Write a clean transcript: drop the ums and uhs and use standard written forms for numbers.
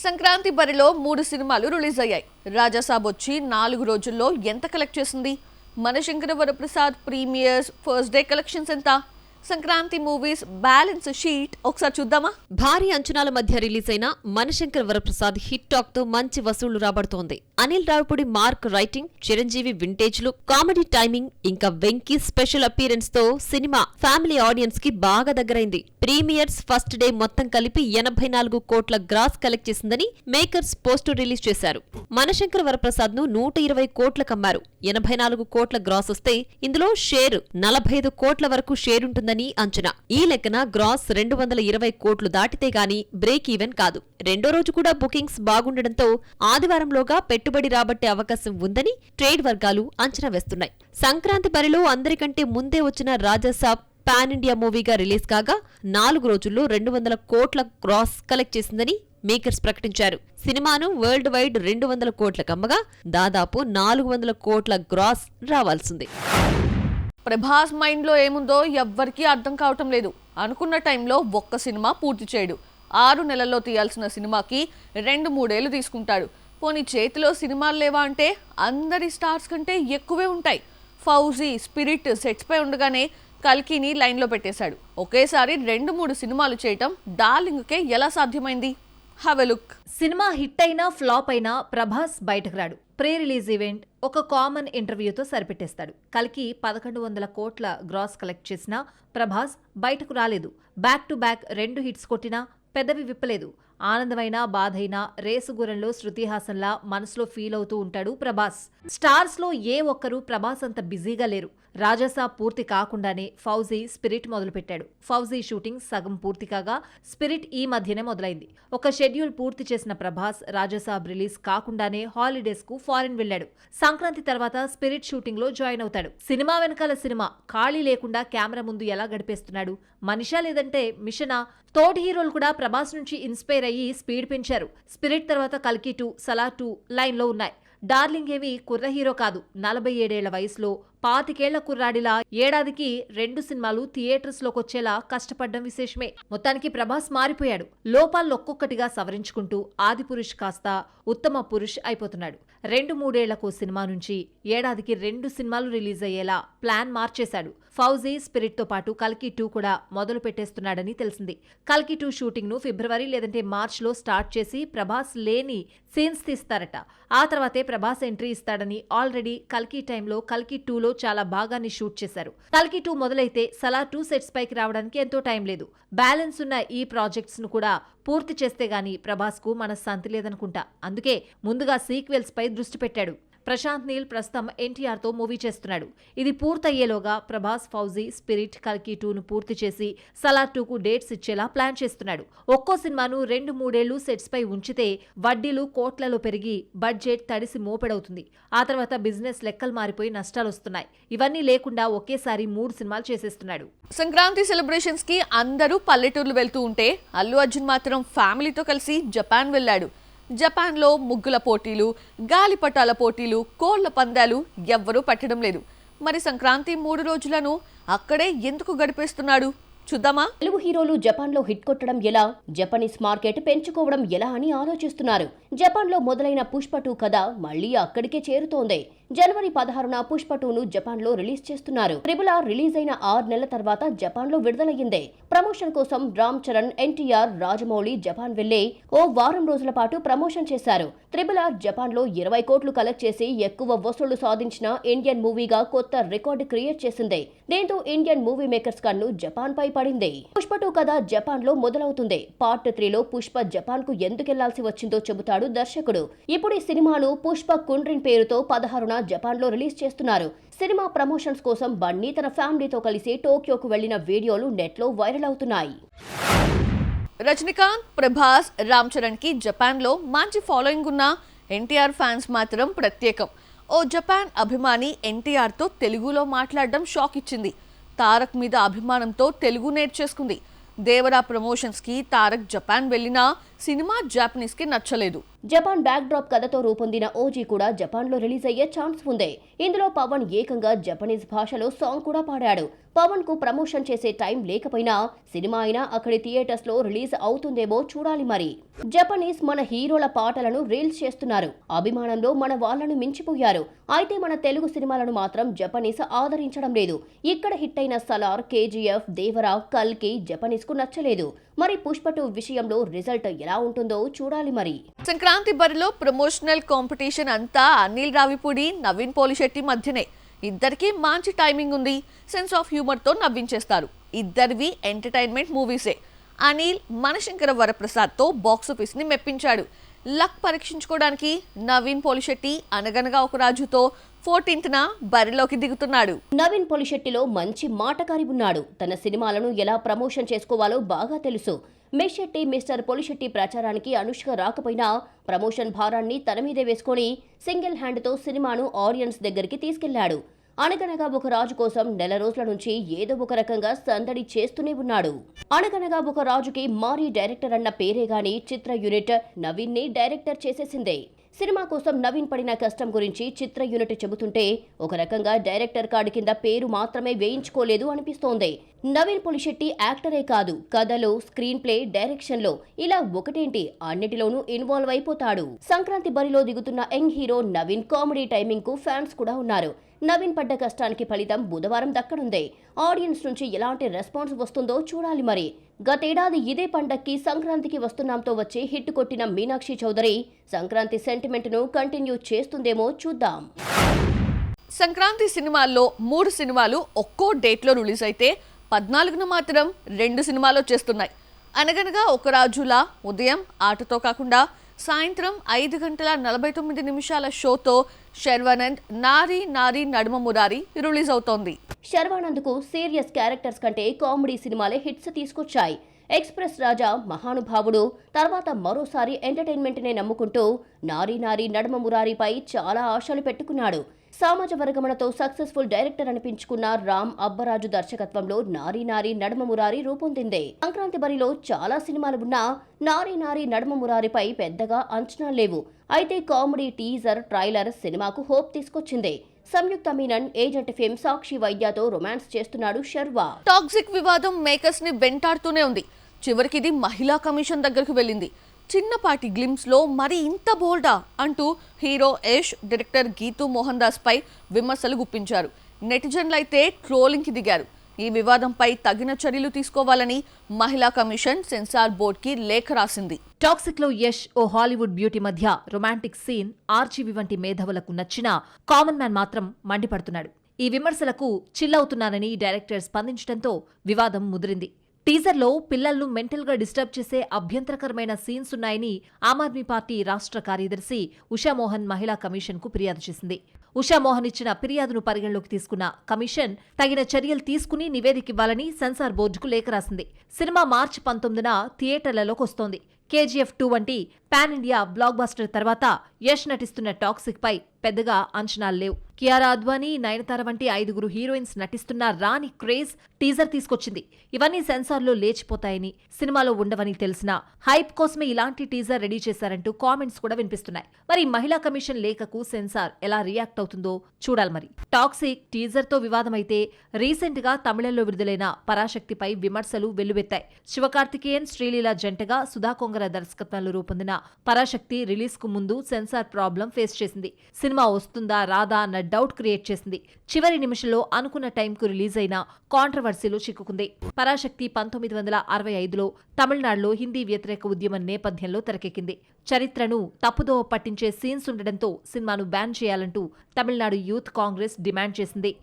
సంక్రాంతి బరిలో 3 సినిమాలు రిలీజ్ అయ్యాయి. రాజాసాబ్ వచ్చి 4 రోజుల్లో ఎంత కలెక్ట్ చేసింది? Manashankara Varaprasad premieres first day collections ఎంత? సంక్రాంతి మూవీస్ బ్యాలెన్స్ షీట్ ఒకసారి చూద్దామా? భారీ అంచనాల మధ్య రిలీజ్ అయిన మనశంకర వరప్రసాద్ హిట్ టాక్ తో మంచి వసూళ్లు రాబడుతోంది. Anil Ravipudi mark writing, Chiranjeevi vintage look, comedy timing, ఇంకా వెంకీ స్పెషల్ అపీరెన్స్ తో సినిమా ఫ్యామిలీ ఆడియన్స్ కి బాగా దగ్గరైంది. ప్రీమియర్స్ ఫస్ట్ డే మొత్తం కలిపి 84 కోట్ల గ్రాస్ కలెక్ట్ చేసిందని మేకర్స్ పోస్టర్ రిలీజ్ చేశారు. మనశంకర వరప్రసాద్ ను 120 కోట్లకు అమ్మారు. 84 కోట్ల గ్రాస్ వస్తే ఇందులో షేర్ 45 కోట్ల వరకు షేర్ ఉంటుందని అంచనా. ఈ లెక్కన గ్రాస్ 220 కోట్లు దాటితే గాని బ్రేక్ ఈవెన్ కాదు. రెండో రోజు కూడా బుకింగ్స్ బాగుండటంతో ఆదివారంలోగా పెట్టుబడి రాబట్టే అవకాశం ఉందని ట్రేడ్ వర్గాలు అంచనా వేస్తున్నాయి. సంక్రాంతి బరిలో అందరికంటే ముందే వచ్చిన రాజాసాబ్ పాన్ ఇండియా మూవీగా రిలీజ్ కాగా 4 రోజుల్లో 200 కోట్ల గ్రాస్ కలెక్ట్ చేసిందని మేకర్స్ ప్రకటించారు. సినిమాను వరల్డ్ వైడ్ 200 కోట్లకు అమ్మగా దాదాపు 400 కోట్ల గ్రాస్ రావాల్సింది. ప్రభాస్ మైండ్లో ఏముందో ఎవ్వరికీ అర్థం కావటం లేదు. అనుకున్న టైంలో ఒక్క సినిమా పూర్తి చేయడు. 6 నెలల్లో తీయాల్సిన సినిమాకి 2-3 ఏళ్లు తీసుకుంటాడు. పోనీ చేతిలో సినిమాలు లేవా అంటే అందరి స్టార్స్ కంటే ఎక్కువే ఉంటాయి. ఫౌజీ, స్పిరిట్ సెట్స్ పై ఉండగానే కల్కిని లైన్లో పెట్టేశాడు. ఒకేసారి 2-3 సినిమాలు చేయటం డార్లింగ్కే ఎలా సాధ్యమైంది? Have a look. Cinema hit అయినా ఫ్లాప్ అయినా ప్రభాస్ బయటకు రాడు. ప్రీ రిలీజ్ ఈవెంట్, ఒక కామన్ ఇంటర్వ్యూతో సరిపెట్టేస్తాడు. కల్కి 1100 కోట్ల గ్రాస్ కలెక్ట్ చేసినా ప్రభాస్ బయటకు రాలేదు. బ్యాక్ టు బ్యాక్ 2 హిట్స్ కొట్టినా పెదవి విప్పలేదు. ఆనందమైనా బాధైనా రేసుగురంలో శృతిహాసన్లా మనసులో ఫీల్ అవుతూ ఉంటాడు ప్రభాస్. స్టార్స్ లో ఏ ఒక్కరూ ప్రభాస్ అంత బిజీగా లేరు. రాజాసాబ్ పూర్తి కాకుండానే ఫౌజీ, స్పిరిట్ మొదలుపెట్టాడు. ఫౌజీ షూటింగ్ సగం పూర్తి కాగా స్పిరిట్ ఈ మధ్యనే మొదలైంది. ఒక షెడ్యూల్ పూర్తి చేసిన ప్రభాస్ రాజాసాబ్ రిలీజ్ కాకుండానే హాలిడేస్ కు ఫారిన్ వెళ్లాడు. సంక్రాంతి తర్వాత స్పిరిట్ షూటింగ్ లో జాయిన్ అవుతాడు. సినిమా వెనకాల సినిమా, ఖాళీ లేకుండా కెమెరా ముందు ఎలా గడిపేస్తున్నాడు? మనిషా లేదంటే మిషనా? తోటి హీరోలు కూడా ప్రభాస్ నుంచి ఇన్స్పైర్ అయ్యి స్పీడ్ పెంచారు. స్పిరిట్ తర్వాత కల్కి 2, సలార్ 2 లైన్లో ఉన్నాయి. డార్లింగ్ ఏమీ కుర్ర హీరో కాదు. 47 ఏళ్ల వయసులో 25 ఏళ్ల కుర్రాడిలా ఏడాదికి 2 సినిమాలు థియేటర్స్ లోకొచ్చేలా కష్టపడ్డం విశేషమే. మొత్తానికి ప్రభాస్ మారిపోయాడు. లోపాలను ఒక్కొక్కటిగా సవరించుకుంటూ ఆదిపురుష్ కాస్త ఉత్తమ పురుష్ అయిపోతున్నాడు. 2-3 ఏళ్లకు సినిమా నుంచి ఏడాదికి 2 సినిమాలు రిలీజ్ అయ్యేలా ప్లాన్ మార్చేశాడు. ఫౌజీ, స్పిరిట్ తో పాటు కల్కి 2 కూడా మొదలు పెట్టేస్తున్నాడని తెలిసింది. కల్కి 2 షూటింగ్ ను ఫిబ్రవరి లేదంటే మార్చ్ లో స్టార్ట్ చేసి ప్రభాస్ లేని సీన్స్ తీస్తారట. ఆ తర్వాతే ప్రభాస్ ఎంట్రీ ఇస్తాడని ఆల్రెడీ కల్కి టైంలో కల్కి 2లో చాలా భాగాన్ని షూట్ చేశారు. కల్కి 2 మొదలైతే సలార్ 2 సెట్స్ పైకి రావడానికి ఎంతో టైం లేదు. బ్యాలెన్స్ ఉన్న ఈ ప్రాజెక్ట్స్ ను కూడా పూర్తి చేస్తే గానీ ప్రభాస్ కు మనశ్శాంతి లేదనుకుంటా. అందుకే ముందుగా సీక్వెల్స్ పై దృష్టి పెట్టాడు. ప్రశాంత్ నీల్ ప్రస్తుతం ఎన్టీఆర్ తో మూవీ చేస్తున్నాడు. ఇది పూర్తయ్యేలోగా ప్రభాస్ ఫౌజీ, స్పిరిట్, కల్కి 2ను పూర్తి చేసి సలార్ 2కు డేట్స్ ఇచ్చేలా ప్లాన్ చేస్తున్నాడు. ఒక్కో సినిమాను 2-3 ఏళ్లు సెట్స్ పై ఉంచితే వడ్డీలు కోట్లలో పెరిగి బడ్జెట్ తడిసి మోపెడవుతుంది. ఆ తర్వాత బిజినెస్ లెక్కలు మారిపోయి నష్టాలొస్తున్నాయి. ఇవన్నీ లేకుండా ఒకేసారి 3 సినిమాలు చేసేస్తున్నాడు. సంక్రాంతి సెలబ్రేషన్స్ కి అందరూ పల్లెటూర్లు వెళ్తూ ఉంటే అల్లు అర్జున్ మాత్రం ఫ్యామిలీతో కలిసి జపాన్ వెళ్లాడు. జపాన్లో ముగ్గుల పోటీలు, గాలిపటాల పోటీలు, కోళ్ల పందాలు ఎవ్వరూ పట్టడం లేదు. మరి సంక్రాంతి 3 రోజులను అక్కడే ఎందుకు గడిపేస్తున్నాడు? చూద్దామా? తెలుగు హీరోలు జపాన్లో హిట్ కొట్టడం ఎలా, జపనీస్ మార్కెట్ పెంచుకోవడం ఎలా అని ఆలోచిస్తున్నారు. జపాన్లో మొదలైన పుష్ప 2 కథ మళ్లీ అక్కడికే చేరుతోంది. జనవరి 16న పుష్ప 2ను జపాన్లో రిలీజ్ చేస్తున్నారు. RRR రిలీజ్ అయిన 6 నెలల తర్వాత జపాన్లో విడుదలయ్యింది. ప్రమోషన్ కోసం రామ్ చరణ్, ఎన్టీఆర్, రాజమౌళి జపాన్ వెళ్లి ఓ వారం రోజుల పాటు ప్రమోషన్ చేశారు. RRR జపాన్లో 20 కోట్లు కలెక్ట్ చేసి ఎక్కువ వసూళ్లు సాధించిన ఇండియన్ మూవీగా కొత్త రికార్డు క్రియేట్ చేసింది. దీంతో ఇండియన్ మూవీ మేకర్స్ కన్ను జపాన్ పై పడింది. పుష్ప 2 కథ జపాన్ లో మొదలవుతుంది. పార్ట్ 3లో పుష్ప జపాన్ కు ఎందుకెళ్లాల్సి వచ్చిందో చెబుతాడు దర్శకుడు. ఇప్పుడు ఈ సినిమాను పుష్ప కుండ్రిన్ పేరుతో 16న జపాన్ లో రిలీజ్ చేస్తున్నారు. సినిమా ప్రమోషన్స్ కోసం బన్నీ తన ఫ్యామిలీతో కలిసి టోక్యోకు వెళ్లిన వీడియోలు నెట్ లో వైరల్ అవుతున్నాయి. రజనీకాంత్, ప్రభాస్, రామ్ చరణ్ కి జపాన్ లో మంచి ఫాలోయింగ్ ఉన్న ఎన్టీఆర్ ఫ్యాన్స్ మాత్రం ప్రత్యేకం. ఓ జపాన్ అభిమాని ఎన్టీఆర్ తో తెలుగులో మాట్లాడడం షాక్ ఇచ్చింది. తారక్ మీద అభిమానంతో తెలుగు నేర్చేసుకుంది. దేవరా ప్రమోషన్స్ కి తారక్ జపాన్ వెళ్లినా సినిమా జాపనీస్కి నచ్చలేదు. జపాన్ బ్యాక్ డ్రాప్ కథతో రూపొందిన ఓజీ కూడా జపాన్లో రిలీజ్ అయ్యే ఛాన్స్ ఉంది. ఇందులో పవన్ ఏకంగా జపనీస్ భాషలో సాంగ్ కూడా పాడాడు. పవన్ కు ప్రమోషన్ చేసే టైం లేకపోయినా సినిమా అయినా అక్కడి థియేటర్స్ లో రిలీజ్ అవుతుందేమో చూడాలి మరి. జపనీస్ మన హీరోల పాటలను రీల్స్ చేస్తున్నారు. అభిమానంలో మన వాళ్ళను మించిపోయారు. అయితే మన తెలుగు సినిమాలను మాత్రం జపనీస్ ఆదరించడం లేదు. ఇక్కడ హిట్ అయిన సలార్, కేజీఎఫ్, దేవరా, కల్కి జపనీస్ కు నచ్చలేదు. మరి పుష్ప 2 విషయంలో రిజల్ట్ ఎలా ఉంటుందో చూడాలి మరి. సంక్రాంతి బరిలో ప్రమోషనల్ కాంపిటీషన్ అంతా అనిల్ రావిపూడి, నవీన్ పోలిశెట్టి మధ్యనే. ఇద్దరికి మంచి టైమింగ్ ఉంది. సెన్స్ ఆఫ్ హ్యూమర్తో నవ్వించేస్తారు. ఇద్దరివి ఎంటర్టైన్మెంట్ మూవీసే. అనిల్ మనశంకర వరప్రసాద్తో బాక్సాఫీస్ని మెప్పించాడు. లక్ పరీక్షించుకోవడానికి నవీన్ పోలిశెట్టి అనగనగా ఒక రాజుతో 14న బరిలోకి దిగుతున్నాడు. నవీన్ పోలిశెట్టిలో మంచి మాటకారి ఉన్నాడు. తన సినిమాలను ఎలా ప్రమోషన్ చేసుకోవాలో బాగా తెలుసు. మిస్ శెట్టి మిస్టర్ పోలిశెట్టి ప్రచారానికి అనుష్క రాకపోయినా ప్రమోషన్ భారాన్ని తన మీదే వేసుకొని సింగిల్ హ్యాండ్తో సినిమాను ఆడియన్స్ దగ్గరికి తీసుకెళ్లాడు. అనగనగా ఒక రాజు కోసం నెల రోజుల నుంచి ఏదో ఒక రకంగా సందడి చేస్తూనే ఉన్నాడు. అనగనగా ఒక రాజుకి మారీ డైరెక్టర్ అన్న పేరే గాని చిత్ర యూనిట్ నవీన్ ని డైరెక్టర్ చేసేసిందే. సినిమా కోసం నవీన్ పడిన కష్టం గురించి చిత్ర యూనిట్ చెబుతుంటే ఒక రకంగా డైరెక్టర్ కార్డు కింద పేరు మాత్రమే వేయించుకోలేదు అనిపిస్తోంది. నవీన్ పోలిశెట్టి యాక్టరే కాదు, కథలో, స్క్రీన్ ప్లే, డైరెక్షన్ లో ఇలా ఒకటేంటి అన్నిటిలోనూ ఇన్వాల్వ్ అయిపోతాడు. సంక్రాంతి బరిలో దిగుతున్న young hero Naveen comedy timing కు ఫ్యాన్స్ కూడా ఉన్నారు. నవీన్ పడ్డ కష్టానికి ఫలితం బుధవారం దక్కనుంది. ఆడియన్స్ నుంచి ఎలాంటి రెస్పాన్స్ వస్తుందో చూడాలి మరి. గతేడాది ఇదే పండక్కి సంక్రాంతికి వస్తున్నాంతో వచ్చి హిట్ కొట్టిన మీనాక్షి చౌదరి సంక్రాంతి సెంటిమెంట్ ను కంటిన్యూ చేస్తుందేమో చూద్దాం. సంక్రాంతి సినిమాల్లో 3 సినిమాలు ఒక్కో డేట్లో రిలీజ్ అయితే 14న మాత్రం 2 సినిమాలు వచ్చేస్తున్నాయి. అనగనగా ఒక రాజులా ఉదయం ఆటతో కాకుండా సాయంత్రం 5:49 షోతో శర్వానంద్ నారీ నారీ నడుమ మురారి రిలీజ్ అవుతోంది. శర్వానంద్ కు సీరియస్ క్యారెక్టర్స్ కంటే కామెడీ సినిమాలే హిట్స్ తీసుకొచ్చాయి. ఎక్స్ప్రెస్ రాజా, మహానుభావుడు, తర్వాత మరోసారి ఎంటర్టైన్మెంట్ నే నమ్ముకుంటూ నారీ నారీ నడుమ మురారిపై చాలా ఆశలు పెట్టుకున్నాడు. సామాజ వర్గమనతో సక్సెస్ఫుల్ డైరెక్టర్ అనిపించుకున్న రామ్ అబ్బరాజు దర్శకత్వంలో నారీ నారీ నడుమ మురారి రూపొందింది. సంక్రాంతి బరిలో చాలా సినిమాలు ఉన్నా నారీ నారీ నడుమ మురారిపై పెద్దగా అంచనాలు లేవు. అయితే కామెడీ టీజర్, ట్రైలర్ సినిమాకు హోప్ తీసుకొచ్చింది. సంయుక్త మీనన్ ఏజెంట్ ఫేమ్ సాక్షి వైద్యతో రొమాన్స్ చేస్తున్నాడు శర్వా. టాక్సిక్ వివాదం మేకర్స్ ని వెంటాడుతూనే ఉంది. చివరికి ఇది మహిళా కమిషన్ దగ్గరకు వెళ్ళింది. చిన్నపాటి గ్లిమ్స్ లో మరి ఇంత బోల్డా అంటూ హీరో యష్, డైరెక్టర్ గీతూ మోహన్ దాస్ పై విమర్శలు గుప్పించారు. నెటిజన్లైతే ట్రోలింగ్ కి దిగారు. ఈ వివాదంపై తగిన చర్యలు తీసుకోవాలని మహిళా కమిషన్ సెన్సార్ బోర్డ్ కి లేఖ రాసింది. టాక్సిక్ లో యష్ ఓ హాలీవుడ్ బ్యూటీ మధ్య రొమాంటిక్ సీన్ ఆర్జీవి వంటి మేధావులకు నచ్చినా కామన్ మ్యాన్ మాత్రం మండిపడుతున్నాడు. ఈ విమర్శలకు చిల్లవుతున్నానని డైరెక్టర్ స్పందించడంతో వివాదం ముదిరింది. టీజర్లో పిల్లలను మెంటల్ గా డిస్టర్బ్ చేసే అభ్యంతరకరమైన సీన్స్ ఉన్నాయని ఆమ్ ఆద్మీ పార్టీ రాష్ట్ర కార్యదర్శి ఉషామోహన్ మహిళా కమిషన్ కు ఫిర్యాదు చేసింది. ఉషామోహన్ ఇచ్చిన ఫిర్యాదును పరిగణలోకి తీసుకున్న కమిషన్ తగిన చర్యలు తీసుకుని నివేదికివ్వాలని సెన్సార్ బోర్డుకు లేఖ రాసింది. సినిమా మార్చి 19న థియేటర్లలోకి వస్తోంది. కేజీఎఫ్ 2 వంటి పాన్ ఇండియా బ్లాక్ బస్టర్ తర్వాత యష్ నటిస్తున్న టాక్సిక్ పై పెద్దగా అంచనాలు లేవు. కియారా అద్వానీ, నయనతార వంటి 5 హీరోయిన్స్ నటిస్తున్న రాణి క్రేజ్ టీజర్ తీసుకొచ్చింది. ఇవన్నీ సెన్సార్లో లేచిపోతాయని, సినిమాలో ఉండవని తెలిసినా హైప్ కోసమే ఇలాంటి టీజర్ రెడీ చేశారంటూ కామెంట్స్ కూడా వినిపిస్తున్నాయి. మరి మహిళా కమిషన్ లేఖకు సెన్సార్ ఎలా రియాక్ట్ అవుతుందో చూడాలి మరి. టాక్సిక్ టీజర్ తో వివాదమైతే రీసెంట్ గా తమిళంలో విడుదలైన పరాశక్తిపై విమర్శలు వెల్లువెత్తాయి. శివకార్తికేయన్, శ్రీలీల జంటగా సుధా కొంగర దర్శకత్వంలో రూపొందిన పరాశక్తి రిలీజ్ కు ముందు సెన్సార్ ప్రాబ్లం ఫేస్ చేసింది. సినిమా వస్తుందా రాదా అన్న డౌట్ క్రియేట్ చేసింది. చివరి నిమిషంలో అనుకున్న టైంకు రిలీజ్ అయిన కాంట్రవర్సీలో చిక్కుకుంది. పరాశక్తి 1965లో తమిళనాడులో హిందీ వ్యతిరేక ఉద్యమం నేపథ్యంలో తెరకెక్కింది. చరిత్రను తప్పుదోవ పట్టించే సీన్స్ ఉండడంతో సినిమాను బ్యాన్ చేయాలంటూ తమిళనాడు యూత్ కాంగ్రెస్ డిమాండ్ చేసింది.